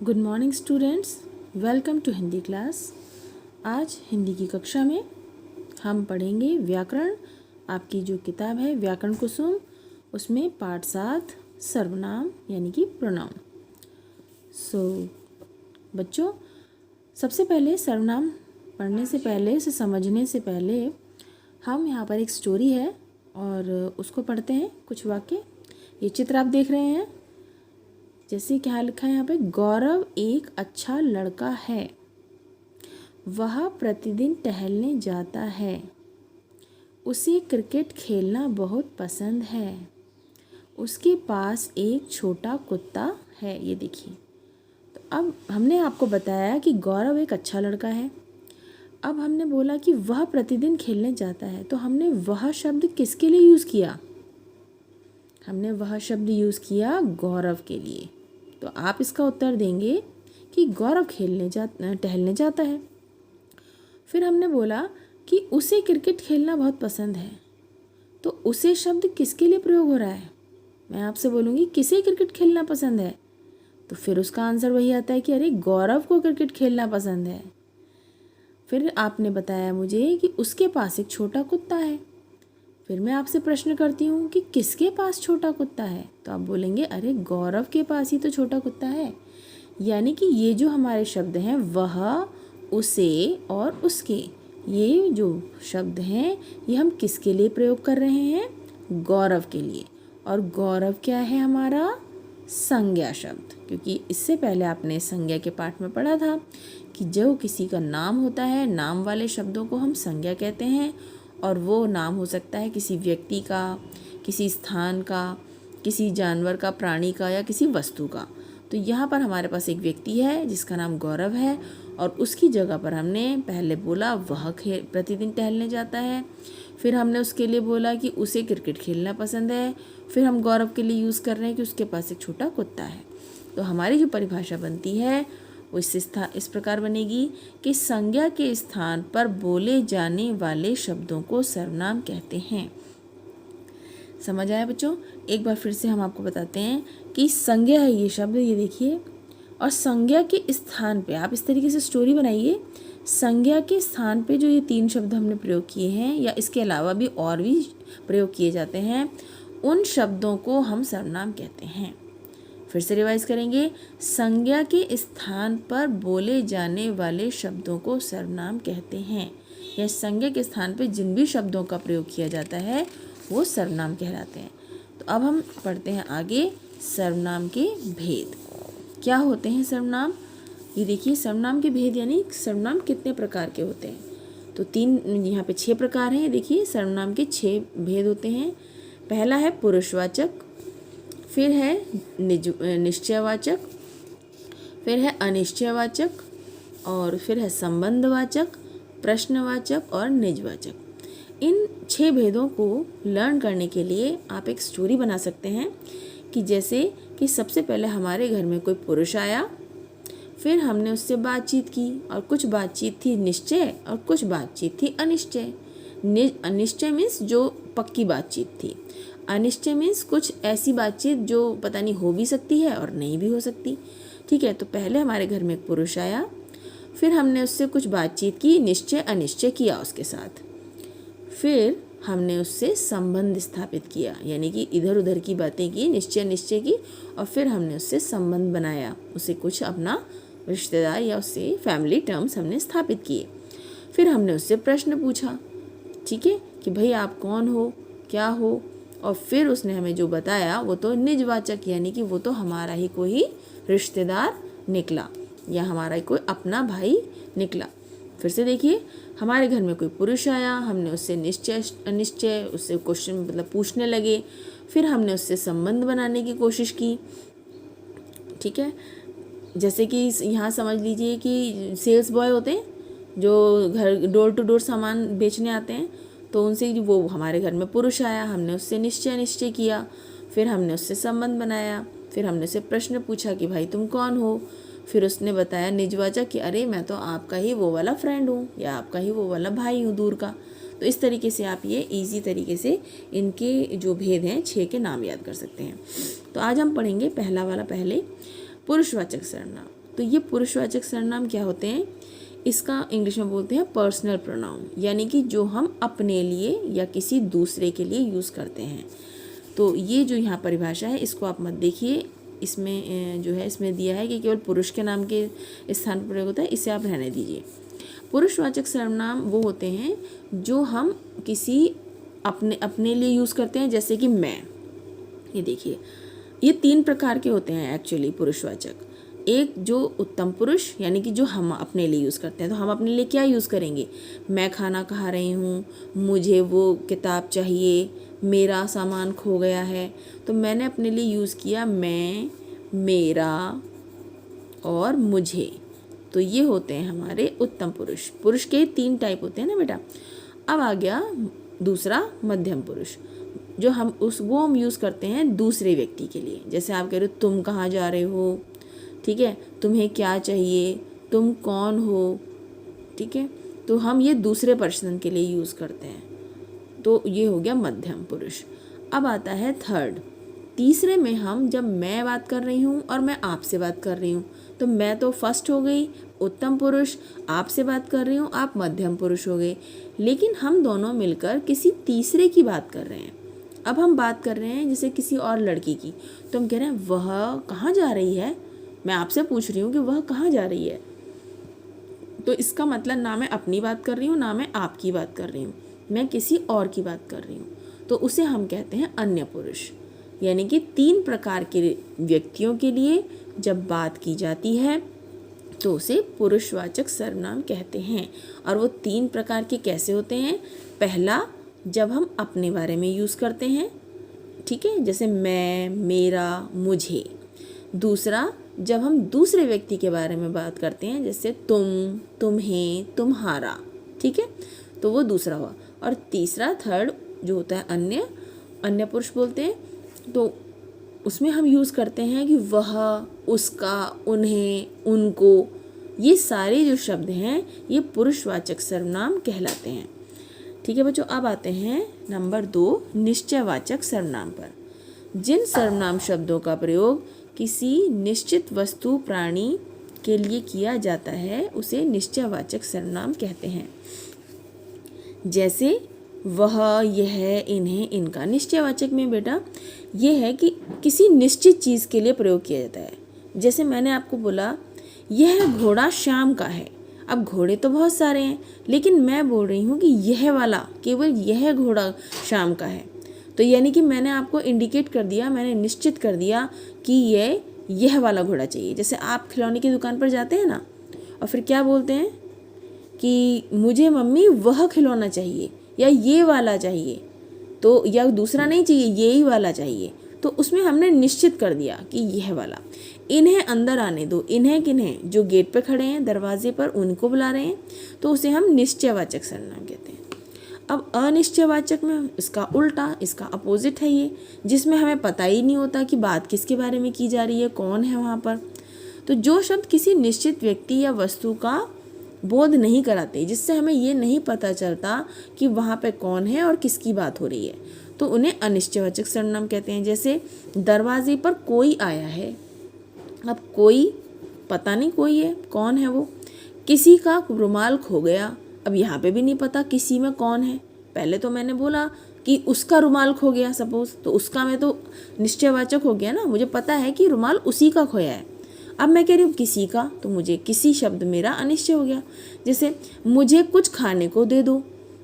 Good morning students, welcome to Hindi class. आज हिंदी की कक्षा में हम पढ़ेंगे व्याकरण। आपकी जो किताब है व्याकरण कुसुम, उसमें पाठ 7 सर्वनाम यानी कि प्रोनाउन। बच्चों, सबसे पहले सर्वनाम पढ़ने से पहले, उसे समझने से पहले हम यहाँ पर एक स्टोरी है और उसको पढ़ते हैं। कुछ वाक्य, ये चित्र आप देख रहे हैं, जैसे क्या लिखा है यहाँ पे, गौरव एक अच्छा लड़का है, वह प्रतिदिन टहलने जाता है, उसे क्रिकेट खेलना बहुत पसंद है, उसके पास एक छोटा कुत्ता है। ये देखिए, तो अब हमने आपको बताया कि गौरव एक अच्छा लड़का है। अब हमने बोला कि वह प्रतिदिन खेलने जाता है, तो हमने वह शब्द किसके लिए यूज़ किया? हमने वह शब्द यूज़ किया गौरव के लिए। तो आप इसका उत्तर देंगे कि गौरव टहलने जाता है। फिर हमने बोला कि उसे क्रिकेट खेलना बहुत पसंद है, तो उसे शब्द किसके लिए प्रयोग हो रहा है? मैं आपसे बोलूँगी किसे क्रिकेट खेलना पसंद है, तो फिर उसका आंसर वही आता है कि अरे गौरव को क्रिकेट खेलना पसंद है। फिर आपने बताया मुझे कि उसके पास एक छोटा कुत्ता है। फिर मैं आपसे प्रश्न करती हूँ कि किसके पास छोटा कुत्ता है, तो आप बोलेंगे अरे गौरव के पास ही तो छोटा कुत्ता है। यानी कि ये जो हमारे शब्द हैं वह, उसे और उसके, ये जो शब्द हैं ये हम किसके लिए प्रयोग कर रहे हैं? गौरव के लिए। और गौरव क्या है? हमारा संज्ञा शब्द। क्योंकि इससे पहले आपने संज्ञा के पाठ में पढ़ा था कि जो किसी का नाम होता है, नाम वाले शब्दों को हम संज्ञा कहते हैं। और वो नाम हो सकता है किसी व्यक्ति का, किसी स्थान का, किसी जानवर का, प्राणी का या किसी वस्तु का। तो यहाँ पर हमारे पास एक व्यक्ति है जिसका नाम गौरव है, और उसकी जगह पर हमने पहले बोला वह प्रतिदिन टहलने जाता है। फिर हमने उसके लिए बोला कि उसे क्रिकेट खेलना पसंद है। फिर हम गौरव के लिए यूज़ कर रहे हैं कि उसके पास एक छोटा कुत्ता है। तो हमारी जो परिभाषा बनती है वो इस प्रकार बनेगी कि संज्ञा के स्थान पर बोले जाने वाले शब्दों को सर्वनाम कहते हैं। समझ आया बच्चों? एक बार फिर से हम आपको बताते हैं कि संज्ञा है ये शब्द, ये देखिए, और संज्ञा के स्थान पे आप इस तरीके से स्टोरी बनाइए। संज्ञा के स्थान पे जो ये 3 शब्द हमने प्रयोग किए हैं, या इसके अलावा भी और भी प्रयोग किए जाते हैं, उन शब्दों को हम सर्वनाम कहते हैं। फिर से रिवाइज करेंगे, संज्ञा के स्थान पर बोले जाने वाले शब्दों को सर्वनाम कहते हैं, या संज्ञा के स्थान पर जिन भी शब्दों का प्रयोग किया जाता है वो सर्वनाम कहलाते हैं। तो अब हम पढ़ते हैं आगे सर्वनाम के भेद। क्या होते हैं सर्वनाम? ये देखिए, सर्वनाम के भेद यानी सर्वनाम कितने प्रकार के होते हैं। तो 3, यहाँ पे 6 प्रकार हैं। देखिए, सर्वनाम के 6 भेद होते हैं। पहला है पुरुषवाचक, फिर है निश्चयवाचक, फिर है अनिश्चयवाचक, और फिर है संबंधवाचक, प्रश्नवाचक और निजवाचक। इन 6 भेदों को लर्न करने के लिए आप एक स्टोरी बना सकते हैं कि जैसे कि सबसे पहले हमारे घर में कोई पुरुष आया, फिर हमने उससे बातचीत की, और कुछ बातचीत थी निश्चय और कुछ बातचीत थी अनिश्चय। अनिश्चय मीन्स जो पक्की बातचीत थी, अनिश्चय मीन्स कुछ ऐसी बातचीत जो पता नहीं हो भी सकती है और नहीं भी हो सकती। ठीक है, तो पहले हमारे घर में एक पुरुष आया, फिर हमने उससे कुछ बातचीत की, निश्चय अनिश्चय किया उसके साथ, फिर हमने उससे संबंध स्थापित किया, यानी कि इधर उधर की बातें की, निश्चय की, और फिर हमने उससे संबंध बनाया, उसे कुछ अपना रिश्तेदार या उससे फैमिली टर्म्स हमने स्थापित किए। फिर हमने उससे प्रश्न पूछा, ठीक है, कि भाई आप कौन हो, क्या हो, और फिर उसने हमें जो बताया वो तो निजवाचक, यानी कि वो तो हमारा ही कोई रिश्तेदार निकला या हमारा ही कोई अपना भाई निकला। फिर से देखिए, हमारे घर में कोई पुरुष आया, हमने उससे निश्चय अनिश्चय उससे क्वेश्चन मतलब पूछने लगे, फिर हमने उससे संबंध बनाने की कोशिश की। ठीक है, जैसे कि यहाँ समझ लीजिए कि सेल्स बॉय होते हैं जो घर डोर टू डोर सामान बेचने आते हैं, तो उनसे वो हमारे घर में पुरुष आया, हमने उससे निश्चय किया, फिर हमने उससे संबंध बनाया, फिर हमने उससे प्रश्न पूछा कि भाई तुम कौन हो, फिर उसने बताया निजवाचक कि अरे मैं तो आपका ही वो वाला फ्रेंड हूँ या आपका ही वो वाला भाई हूँ दूर का। तो इस तरीके से आप ये इजी तरीके से इनके जो भेद हैं 6 के नाम याद कर सकते हैं। तो आज हम पढ़ेंगे पहला वाला, पहले पुरुषवाचक सर्वनाम। तो ये पुरुषवाचक सर्वनाम क्या होते हैं, इसका इंग्लिश में बोलते हैं पर्सनल प्रोनाउन, यानी कि जो हम अपने लिए या किसी दूसरे के लिए यूज़ करते हैं। तो ये जो यहाँ परिभाषा है इसको आप मत देखिए, इसमें जो है इसमें दिया है कि केवल पुरुष के नाम के स्थान पर प्रयोग होता है, इसे आप रहने दीजिए। पुरुषवाचक सर्वनाम वो होते हैं जो हम किसी अपने लिए यूज़ करते हैं, जैसे कि मैं। ये देखिए, ये 3 प्रकार के होते हैं एक्चुअली पुरुषवाचक। एक जो उत्तम पुरुष, यानी कि जो हम अपने लिए यूज़ करते हैं, तो हम अपने लिए क्या यूज़ करेंगे, मैं खाना खा रही हूँ, मुझे वो किताब चाहिए, मेरा सामान खो गया है। तो मैंने अपने लिए यूज़ किया मैं, मेरा और मुझे। तो ये होते हैं हमारे उत्तम पुरुष। पुरुष के 3 टाइप होते हैं ना बेटा। अब आ गया दूसरा मध्यम पुरुष, जो हम यूज़ करते हैं दूसरे व्यक्ति के लिए। जैसे आप कह रहे हो तुम कहाँ जा रहे हो, ठीक है, तुम्हें क्या चाहिए, तुम कौन हो, ठीक है, तो हम ये दूसरे पर्सन के लिए यूज़ करते हैं। तो ये हो गया मध्यम पुरुष। अब आता है थर्ड। तीसरे में हम जब मैं बात कर रही हूँ और मैं आपसे बात कर रही हूँ, तो मैं तो फर्स्ट हो गई उत्तम पुरुष, आपसे बात कर रही हूँ आप मध्यम पुरुष हो गए। लेकिन हम दोनों मिलकर किसी तीसरे की बात कर रहे हैं। अब हम बात कर रहे हैं जैसे किसी और लड़की की, तो हम कह रहे हैं वह कहाँ जा रही है, मैं आपसे पूछ रही हूँ कि वह कहाँ जा रही है। तो इसका मतलब ना मैं अपनी बात कर रही हूँ ना मैं आपकी बात कर रही हूँ, मैं किसी और की बात कर रही हूँ। तो उसे हम कहते हैं अन्य पुरुष। यानी कि 3 प्रकार के व्यक्तियों के लिए जब बात की जाती है तो उसे पुरुषवाचक सर्वनाम कहते हैं। और वो 3 प्रकार के कैसे होते हैं, पहला जब हम अपने बारे में यूज़ करते हैं, ठीक है, जैसे मैं, मेरा, मुझे। दूसरा जब हम दूसरे व्यक्ति के बारे में बात करते हैं, जैसे तुम, तुम्हें, तुम्हारा, ठीक है, तो वो दूसरा हुआ। और तीसरा थर्ड जो होता है अन्य पुरुष बोलते हैं, तो उसमें हम यूज़ करते हैं कि वह, उसका, उन्हें, उनको। ये सारे जो शब्द हैं ये पुरुषवाचक सर्वनाम कहलाते हैं। ठीक है बच्चों, अब आते हैं नंबर 2 निश्चयवाचक सर्वनाम पर। जिन सर्वनाम शब्दों का प्रयोग किसी निश्चित वस्तु प्राणी के लिए किया जाता है उसे निश्चयवाचक सर्वनाम कहते हैं। जैसे वह, यह, इन्हें, इनका। निश्चयवाचक में बेटा ये है कि किसी निश्चित चीज़ के लिए प्रयोग किया जाता है। जैसे मैंने आपको बोला यह घोड़ा श्याम का है। अब घोड़े तो बहुत सारे हैं, लेकिन मैं बोल रही हूँ कि यह वाला, केवल यह घोड़ा श्याम का है। तो यानी कि मैंने आपको इंडिकेट कर दिया, मैंने निश्चित कर दिया कि यह वाला घोड़ा चाहिए। जैसे आप खिलौने की दुकान पर जाते हैं ना, और फिर क्या बोलते हैं कि मुझे मम्मी वह खिलौना चाहिए या ये वाला चाहिए, तो या दूसरा नहीं चाहिए, ये ही वाला चाहिए। तो उसमें हमने निश्चित कर दिया कि यह वाला। इन्हें अंदर आने दो। इन्हें किन्हें, जो गेट पे खड़े हैं दरवाजे पर, उनको बुला रहे हैं, तो उसे हम निश्चयवाचक सर्वनाम कहते हैं। अब अनिश्चयवाचक में इसका उल्टा, इसका अपोजिट है ये, जिसमें हमें पता ही नहीं होता कि बात किसके बारे में की जा रही है, कौन है वहाँ पर। तो जो शब्द किसी निश्चित व्यक्ति या वस्तु का बोध नहीं कराते, जिससे हमें ये नहीं पता चलता कि वहाँ पे कौन है और किसकी बात हो रही है, तो उन्हें अनिश्चयवाचक सर्वनाम कहते हैं। जैसे दरवाजे पर कोई आया है। अब कोई पता नहीं कोई है, कौन है वो। किसी का रुमाल खो गया। अब यहाँ पे भी नहीं पता किसी में कौन है। पहले तो मैंने बोला कि उसका रुमाल खो गया सपोज, तो उसका में तो निश्चयवाचक हो गया ना, मुझे पता है कि रुमाल उसी का खोया है। अब मैं कह रही हूँ किसी का, तो मुझे किसी शब्द मेरा अनिश्चय हो गया। जैसे मुझे कुछ खाने को दे दो,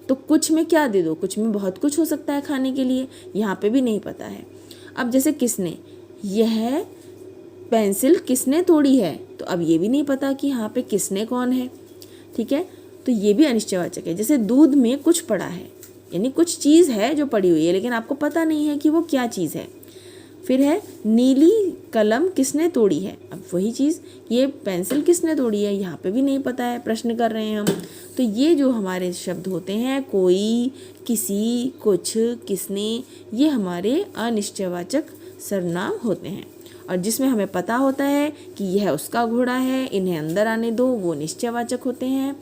तो कुछ में क्या दे दो, कुछ में बहुत कुछ हो सकता है खाने के लिए, यहाँ पे भी नहीं पता है। अब जैसे किसने, यह पेंसिल किसने तोड़ी है, तो अब ये भी नहीं पता कि यहाँ पे किसने कौन है, ठीक है, तो ये भी अनिश्चयवाचक है। जैसे दूध में कुछ पड़ा है, यानी कुछ चीज़ है जो पड़ी हुई है, लेकिन आपको पता नहीं है कि वो क्या चीज़ है। फिर है नीली कलम किसने तोड़ी है। अब वही चीज़, ये पेंसिल किसने तोड़ी है, यहाँ पे भी नहीं पता है, प्रश्न कर रहे हैं हम। तो ये जो हमारे शब्द होते हैं, कोई, किसी, कुछ, किसने, ये हमारे अनिश्चयवाचक सर्वनाम होते हैं। और जिसमें हमें पता होता है कि यह उसका घोड़ा है, इन्हें अंदर आने दो, वो निश्चयवाचक होते हैं।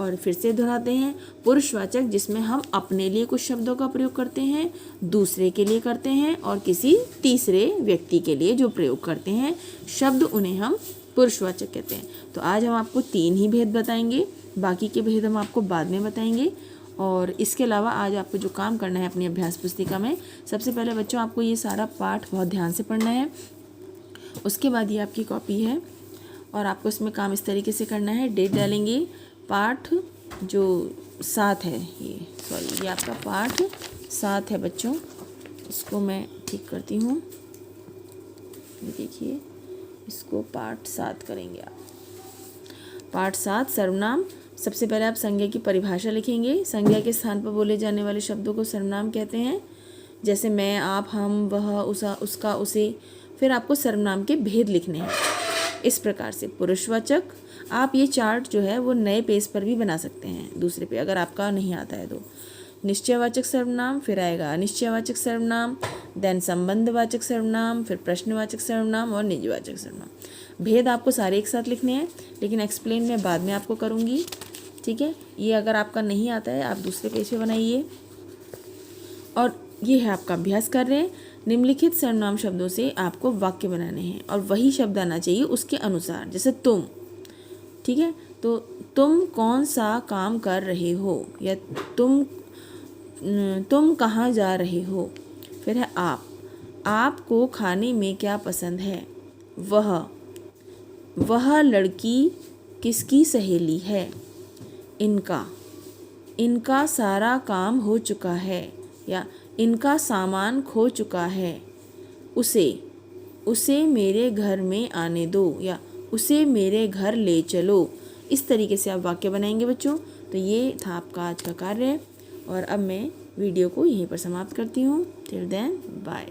और फिर से दोहराते हैं, पुरुषवाचक जिसमें हम अपने लिए कुछ शब्दों का प्रयोग करते हैं, दूसरे के लिए करते हैं, और किसी तीसरे व्यक्ति के लिए जो प्रयोग करते हैं शब्द, उन्हें हम पुरुषवाचक कहते हैं। तो आज हम आपको 3 ही भेद बताएंगे, बाकी के भेद हम आपको बाद में बताएंगे। और इसके अलावा आज आपको जो काम करना है अपनी अभ्यास पुस्तिका में, सबसे पहले बच्चों आपको ये सारा पाठ बहुत ध्यान से पढ़ना है। उसके बाद ये आपकी कॉपी है और आपको इसमें काम इस तरीके से करना है। डेट डालेंगे, पाठ जो 7 है, ये आपका पाठ 7 है बच्चों। इसको मैं ठीक करती हूँ, ये देखिए, इसको पाठ 7 करेंगे आप। पाठ 7 सर्वनाम। सबसे पहले आप संज्ञा की परिभाषा लिखेंगे। संज्ञा के स्थान पर बोले जाने वाले शब्दों को सर्वनाम कहते हैं, जैसे मैं, आप, हम, वह, उसका, उसे। फिर आपको सर्वनाम के भेद लिखने हैं इस प्रकार से। पुरुषवाचक, आप ये चार्ट जो है वो नए पेज पर भी बना सकते हैं, दूसरे पे, अगर आपका नहीं आता है तो। निश्चयवाचक सर्वनाम, फिर आएगा अनिश्चयवाचक सर्वनाम, देन संबंधवाचक सर्वनाम, फिर प्रश्नवाचक सर्वनाम और निजवाचक सर्वनाम। भेद आपको सारे एक साथ लिखने हैं, लेकिन एक्सप्लेन मैं बाद में आपको करूँगी, ठीक है। ये अगर आपका नहीं आता है आप दूसरे पेज पे बनाइए। और ये है आपका अभ्यास कर रहे हैं। निम्नलिखित सर्वनाम शब्दों से आपको वाक्य बनाने हैं और वही शब्द आना चाहिए उसके अनुसार, जैसे तुम, ठीक है। तो तुम कौन सा काम कर रहे हो, या तुम कहाँ जा रहे हो। फिर है आप, आपको खाने में क्या पसंद है। वह लड़की किसकी सहेली है। इनका सारा काम हो चुका है, या इनका सामान खो चुका है। उसे मेरे घर में आने दो, या उसे मेरे घर ले चलो। इस तरीके से आप वाक्य बनाएंगे बच्चों। तो ये था आपका आज का कार्य, और अब मैं वीडियो को यहीं पर समाप्त करती हूँ। Till then bye.